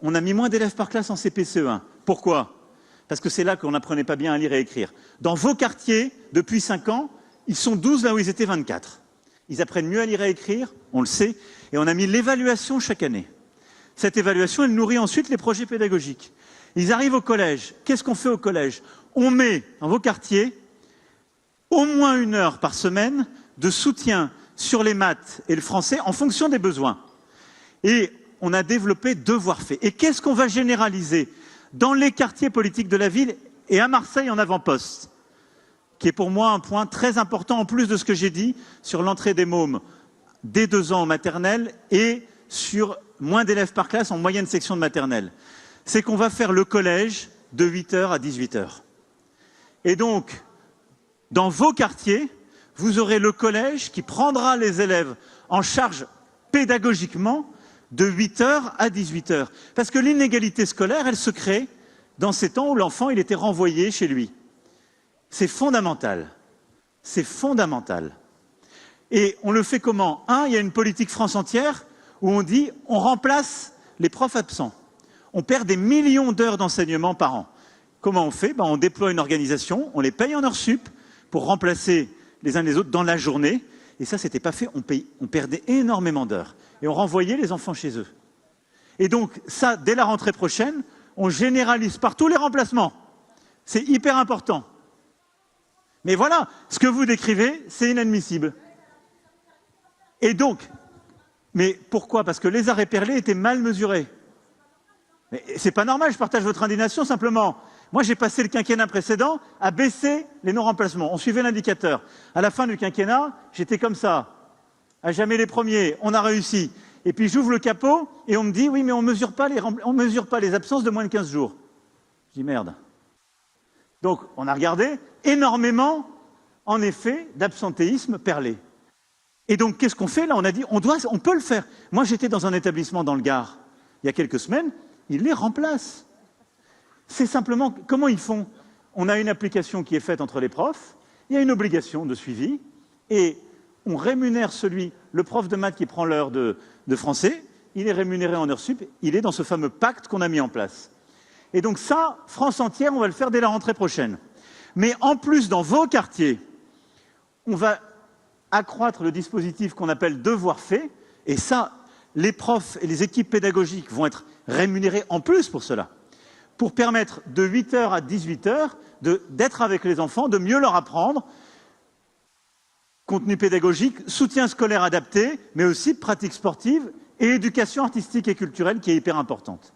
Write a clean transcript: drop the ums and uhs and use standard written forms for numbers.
on a mis moins d'élèves par classe en CP-CE1. Pourquoi? Parce que c'est là qu'on n'apprenait pas bien à lire et écrire. Dans vos quartiers, depuis 5 ans, ils sont 12 là où ils étaient 24. Ils apprennent mieux à lire et écrire, on le sait, et on a mis l'évaluation chaque année. Cette évaluation, elle nourrit ensuite les projets pédagogiques. Ils arrivent au collège. Qu'est-ce qu'on fait au collège? On met dans vos quartiers au moins 1 heure par semaine de soutien sur les maths et le français en fonction des besoins. Et on a développé devoirs faits. Et qu'est-ce qu'on va généraliser dans les quartiers politiques de la ville et à Marseille en avant-poste, qui est pour moi un point très important en plus de ce que j'ai dit sur l'entrée des mômes dès 2 ans en maternelle et sur moins d'élèves par classe en moyenne section de maternelle. C'est qu'on va faire le collège de 8 h à 18 h. Et donc, dans vos quartiers, vous aurez le collège qui prendra les élèves en charge pédagogiquement de 8 h à 18 h. Parce que l'inégalité scolaire, elle se crée dans ces temps où l'enfant il était renvoyé chez lui. C'est fondamental. C'est fondamental. Et on le fait comment? Il y a une politique France entière où on dit on remplace les profs absents. On perd des millions d'heures d'enseignement par an. Comment on fait? On déploie une organisation, on les paye en heures sup pour remplacer les uns les autres dans la journée. Et ça, c'était pas fait. On perdait énormément d'heures. Et on renvoyait les enfants chez eux. Et donc, ça, dès la rentrée prochaine, on généralise partout les remplacements. C'est hyper important. Mais voilà, ce que vous décrivez, c'est inadmissible. Et donc, mais pourquoi? Parce que les arrêts perlés étaient mal mesurés. Mais c'est pas normal, je partage votre indignation simplement. Moi, j'ai passé le quinquennat précédent à baisser les non-remplacements. On suivait l'indicateur. À la fin du quinquennat, j'étais comme ça. À jamais les premiers. On a réussi. Et puis, j'ouvre le capot et on me dit, oui, mais on mesure pas les absences de moins de 15 jours. Je dis, merde. Donc, on a regardé énormément, en effet, d'absentéisme perlé. Et donc, qu'est-ce qu'on fait là? On a dit, on peut le faire. Moi, j'étais dans un établissement dans le Gard, il y a quelques semaines, ils les remplacent. C'est simplement, comment ils font? On a une application qui est faite entre les profs, il y a une obligation de suivi, et on rémunère le prof de maths qui prend l'heure de français, il est rémunéré en heures sup, il est dans ce fameux pacte qu'on a mis en place. Et donc ça, France entière, on va le faire dès la rentrée prochaine. Mais en plus, dans vos quartiers, on va accroître le dispositif qu'on appelle devoir fait, et ça, les profs et les équipes pédagogiques vont être rémunérés en plus pour cela, pour permettre de 8 h à 18 h d'être avec les enfants, de mieux leur apprendre, contenu pédagogique, soutien scolaire adapté, mais aussi pratique sportive et éducation artistique et culturelle qui est hyper importante.